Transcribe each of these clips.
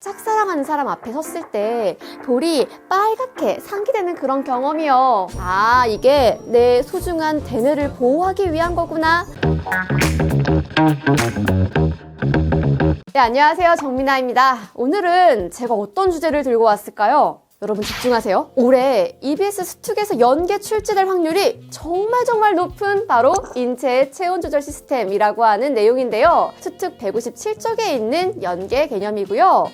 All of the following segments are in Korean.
짝사랑하는 사람 앞에 섰을 때 볼이 빨갛게 상기되는 그런 경험이요. 아, 이게 내 소중한 대뇌를 보호하기 위한 거구나. 네, 안녕하세요. 정민아입니다. 오늘은 제가 어떤 주제를 들고 왔을까요? 여러분 집중하세요. 올해 EBS 수특에서 연계 출제될 확률이 정말 높은 바로 인체의 체온 조절 시스템이라고 하는 내용인데요. 수특 157쪽에 있는 연계 개념이고요.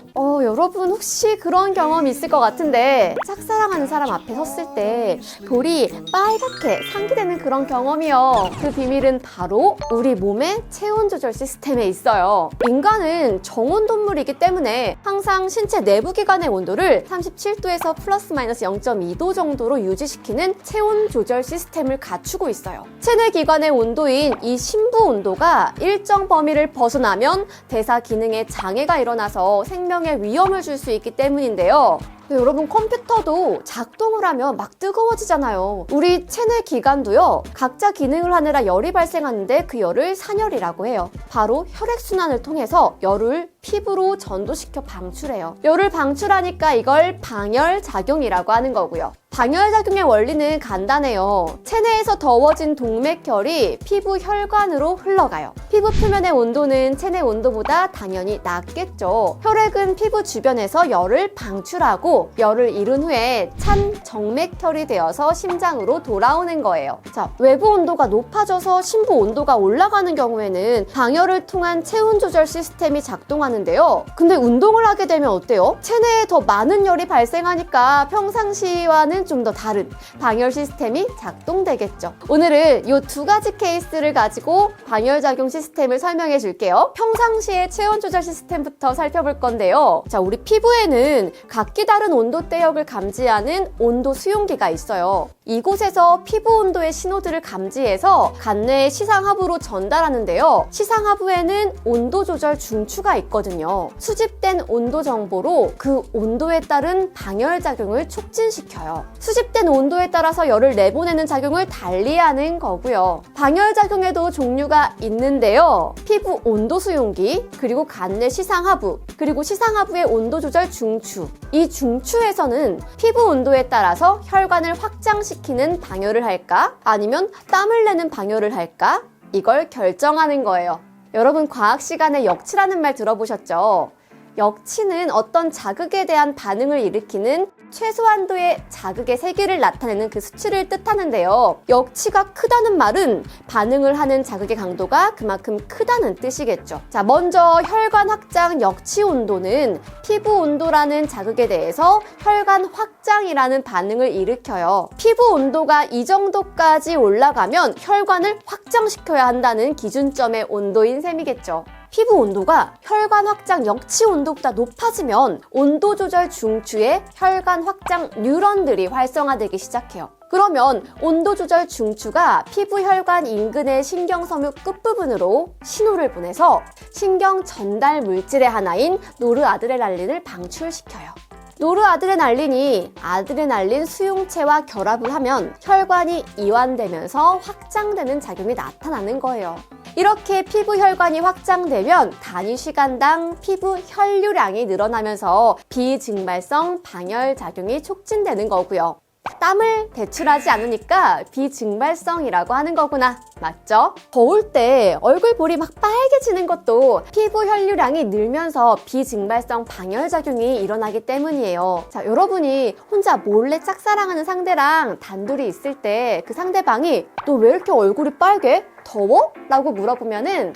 여러분 혹시 그런 경험 있을 것 같은데 짝사랑하는 사람 앞에 섰을 때 볼이 빨갛게 상기되는 그런 경험이요. 그 비밀은 바로 우리 몸의 체온 조절 시스템에 있어요. 인간은 정온 동물이기 때문에 항상 신체 내부 기관의 온도를 37도에서 플러스 마이너스 0.2도 정도로 유지시키는 체온 조절 시스템을 갖추고 있어요. 체내 기관의 온도인 이 심부 온도가 일정 범위를 벗어나면 대사 기능에 장애가 일어나서 생명에 위험을 줄 수 있기 때문인데요. 네, 여러분 컴퓨터도 작동을 하면 막 뜨거워지잖아요. 우리 체내 기관도요, 각자 기능을 하느라 열이 발생하는데 그 열을 산열이라고 해요. 바로 혈액순환을 통해서 열을 피부로 전도시켜 방출해요. 열을 방출하니까 이걸 방열작용이라고 하는 거고요. 방열작용의 원리는 간단해요. 체내에서 더워진 동맥혈이 피부 혈관으로 흘러가요. 피부 표면의 온도는 체내 온도보다 당연히 낮겠죠. 혈액은 피부 주변에서 열을 방출하고 열을 잃은 후에 찬 정맥혈이 되어서 심장으로 돌아오는 거예요. 자, 외부 온도가 높아져서 심부 온도가 올라가는 경우에는 방열을 통한 체온 조절 시스템이 작동하는데요. 근데 운동을 하게 되면 어때요? 체내에 더 많은 열이 발생하니까 평상시와는 좀 더 다른 방열 시스템이 작동되겠죠. 오늘은 이 두 가지 케이스를 가지고 방열작용 시스템을 설명해 줄게요. 평상시의 체온 조절 시스템부터 살펴볼 건데요. 자, 우리 피부에는 각기 다른 온도 대역을 감지하는 온도 수용기가 있어요. 이곳에서 피부 온도의 신호들을 감지해서 간뇌의 시상하부로 전달하는데요. 시상하부에는 온도 조절 중추가 있거든요. 수집된 온도 정보로 그 온도에 따른 방열작용을 촉진시켜요. 수집된 온도에 따라서 열을 내보내는 작용을 달리하는 거고요. 방열작용에도 종류가 있는데요. 피부 온도 수용기, 그리고 간뇌 시상하부, 그리고 시상하부의 온도 조절 중추. 이 중추에서는 피부 온도에 따라서 혈관을 확장시키는 방열을 할까? 아니면 땀을 내는 방열을 할까? 이걸 결정하는 거예요. 여러분 과학 시간에 역치라는 말 들어보셨죠? 역치는 어떤 자극에 대한 반응을 일으키는 최소한도의 자극의 세기를 나타내는 그 수치를 뜻하는데요. 역치가 크다는 말은 반응을 하는 자극의 강도가 그만큼 크다는 뜻이겠죠. 자, 먼저 혈관 확장 역치 온도는 피부 온도라는 자극에 대해서 혈관 확장이라는 반응을 일으켜요. 피부 온도가 이 정도까지 올라가면 혈관을 확장시켜야 한다는 기준점의 온도인 셈이겠죠. 피부 온도가 혈관 확장 역치 온도보다 높아지면 온도 조절 중추에 혈관 확장 뉴런들이 활성화되기 시작해요. 그러면 온도 조절 중추가 피부 혈관 인근의 신경섬유 끝부분으로 신호를 보내서 신경 전달 물질의 하나인 노르아드레날린을 방출시켜요. 노르아드레날린이 아드레날린 수용체와 결합을 하면 혈관이 이완되면서 확장되는 작용이 나타나는 거예요. 이렇게 피부 혈관이 확장되면 단위 시간당 피부 혈류량이 늘어나면서 비증발성 방열 작용이 촉진되는 거고요. 땀을 배출하지 않으니까 비증발성이라고 하는 거구나. 맞죠? 더울 때 얼굴 볼이 막 빨개지는 것도 피부 혈류량이 늘면서 비증발성 방열 작용이 일어나기 때문이에요. 자, 여러분이 혼자 몰래 짝사랑하는 상대랑 단둘이 있을 때 그 상대방이 너 왜 이렇게 얼굴이 빨개? 더워? 라고 물어보면은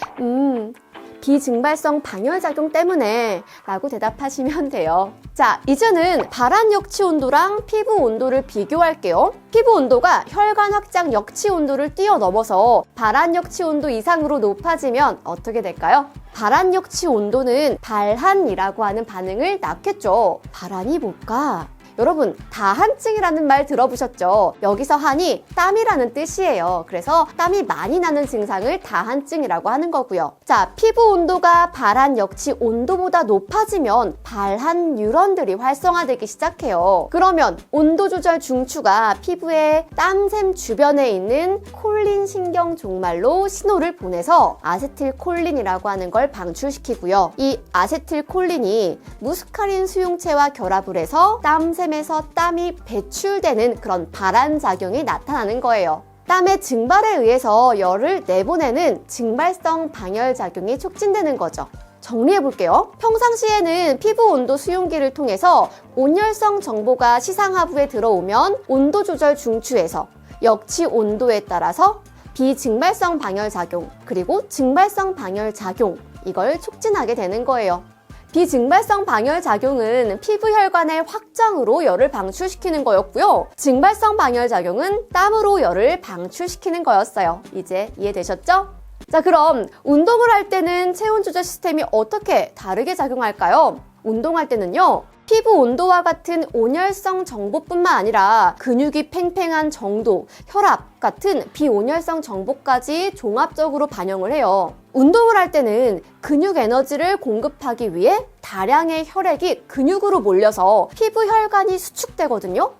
비증발성 방열작용 때문에 라고 대답하시면 돼요. 자, 이제는 발한 역치 온도랑 피부 온도를 비교할게요. 피부 온도가 혈관 확장 역치 온도를 뛰어넘어서 발한 역치 온도 이상으로 높아지면 어떻게 될까요? 발한 역치 온도는 발한이라고 하는 반응을 낳겠죠. 발한이 뭘까? 여러분, 다한증이라는 말 들어보셨죠? 여기서 한이 땀이라는 뜻이에요. 그래서 땀이 많이 나는 증상을 다한증이라고 하는 거고요. 자, 피부 온도가 발한 역치 온도보다 높아지면 발한 뉴런들이 활성화되기 시작해요. 그러면 온도 조절 중추가 피부의 땀샘 주변에 있는 콜린 신경 종말로 신호를 보내서 아세틸콜린이라고 하는 걸 방출시키고요. 이 아세틸콜린이 무스카린 수용체와 결합을 해서 땀샘에서 땀이 배출되는 그런 발한 작용이 나타나는 거예요. 땀의 증발에 의해서 열을 내보내는 증발성 방열 작용이 촉진되는 거죠. 정리해 볼게요. 평상시에는 피부 온도 수용기를 통해서 온열성 정보가 시상하부에 들어오면 온도 조절 중추에서 역치 온도에 따라서 비증발성 방열 작용, 그리고 증발성 방열 작용, 이걸 촉진하게 되는 거예요. 비증발성 방열 작용은 피부 혈관의 확장으로 열을 방출시키는 거였고요. 증발성 방열 작용은 땀으로 열을 방출시키는 거였어요. 이제 이해되셨죠? 자, 그럼 운동을 할 때는 체온 조절 시스템이 어떻게 다르게 작용할까요? 운동할 때는요, 피부 온도와 같은 온열성 정보뿐만 아니라 근육이 팽팽한 정도, 혈압 같은 비온열성 정보까지 종합적으로 반영을 해요. 운동을 할 때는 근육 에너지를 공급하기 위해 다량의 혈액이 근육으로 몰려서 피부 혈관이 수축되거든요.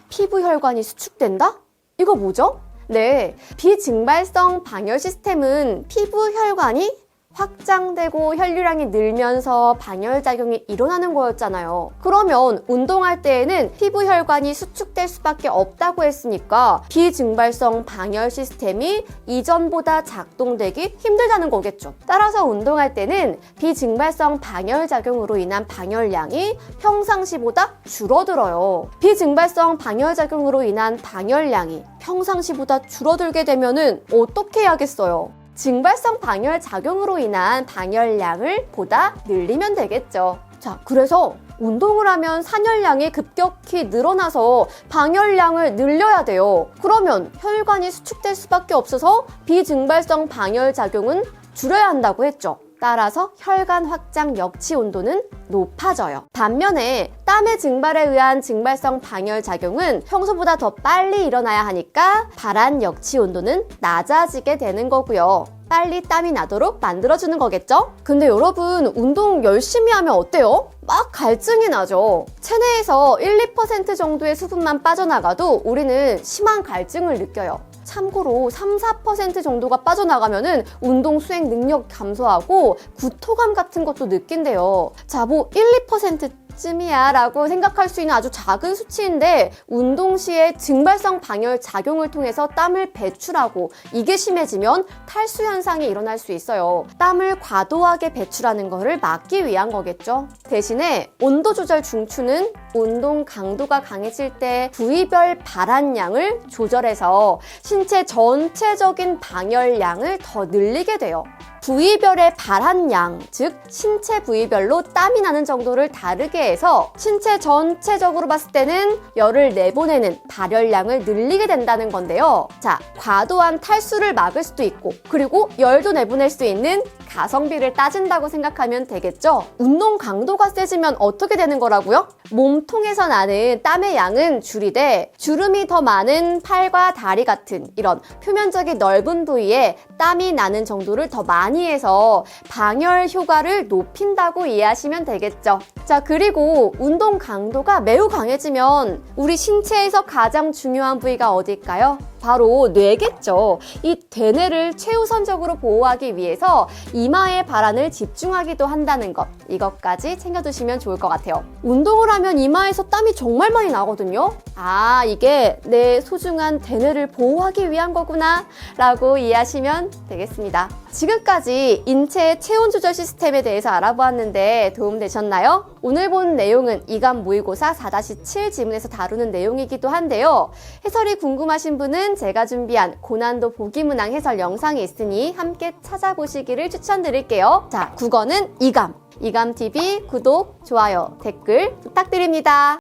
피부 혈관이 수축된다? 이거 뭐죠? 네, 비증발성 방열 시스템은 피부 혈관이 확장되고 혈류량이 늘면서 방열작용이 일어나는 거였잖아요. 그러면 운동할 때에는 피부 혈관이 수축될 수밖에 없다고 했으니까 비증발성 방열 시스템이 이전보다 작동되기 힘들다는 거겠죠. 따라서 운동할 때는 비증발성 방열작용으로 인한 방열량이 평상시보다 줄어들어요. 비증발성 방열작용으로 인한 방열량이 평상시보다 줄어들게 되면은 어떻게 해야겠어요? 증발성 방열 작용으로 인한 방열량을 보다 늘리면 되겠죠. 자, 그래서 운동을 하면 산열량이 급격히 늘어나서 방열량을 늘려야 돼요. 그러면 혈관이 수축될 수밖에 없어서 비증발성 방열 작용은 줄여야 한다고 했죠. 따라서 혈관 확장 역치 온도는 높아져요. 반면에 땀의 증발에 의한 증발성 방열 작용은 평소보다 더 빨리 일어나야 하니까 발한 역치 온도는 낮아지게 되는 거고요. 빨리 땀이 나도록 만들어주는 거겠죠? 근데 여러분, 운동 열심히 하면 어때요? 막 갈증이 나죠? 체내에서 1, 2% 정도의 수분만 빠져나가도 우리는 심한 갈증을 느껴요. 참고로 3, 4% 정도가 빠져나가면은 운동 수행 능력 감소하고 구토감 같은 것도 느낀대요. 자, 뭐 1, 2%쯤이야 라고 생각할 수 있는 아주 작은 수치인데 운동 시에 증발성 방열 작용을 통해서 땀을 배출하고 이게 심해지면 탈수 현상이 일어날 수 있어요. 땀을 과도하게 배출하는 거를 막기 위한 거겠죠. 대신에 온도 조절 중추는 운동 강도가 강해질 때 부위별 발한량을 조절해서 신체 전체적인 방열량을 더 늘리게 돼요. 부위별의 발한량, 즉 신체 부위별로 땀이 나는 정도를 다르게 해서 신체 전체적으로 봤을 때는 열을 내보내는 발열량을 늘리게 된다는 건데요. 자, 과도한 탈수를 막을 수도 있고 그리고 열도 내보낼 수 있는 가성비를 따진다고 생각하면 되겠죠. 운동 강도가 세지면 어떻게 되는 거라고요? 몸통에서 나는 땀의 양은 줄이되 주름이 더 많은 팔과 다리 같은 이런 표면적이 넓은 부위에 땀이 나는 정도를 더 많이 해서 방열 효과를 높인다고 이해하시면 되겠죠. 자, 그리고 운동 강도가 매우 강해지면 우리 신체에서 가장 중요한 부위가 어딜까요? 바로 뇌겠죠. 이 대뇌를 최우선적으로 보호하기 위해서 이마에 발한을 집중하기도 한다는 것, 이것까지 챙겨두시면 좋을 것 같아요. 운동을 하면 이마에서 땀이 정말 많이 나거든요. 아, 이게 내 소중한 대뇌를 보호하기 위한 거구나 라고 이해하시면 되겠습니다. 지금까지 인체의 체온 조절 시스템에 대해서 알아보았는데 도움되셨나요? 오늘 본 내용은 이감 모의고사 4-7 지문에서 다루는 내용이기도 한데요. 해설이 궁금하신 분은 제가 준비한 고난도 보기문항 해설 영상이 있으니 함께 찾아보시기를 추천드릴게요. 자, 국어는 이감. 이감TV 구독, 좋아요, 댓글 부탁드립니다.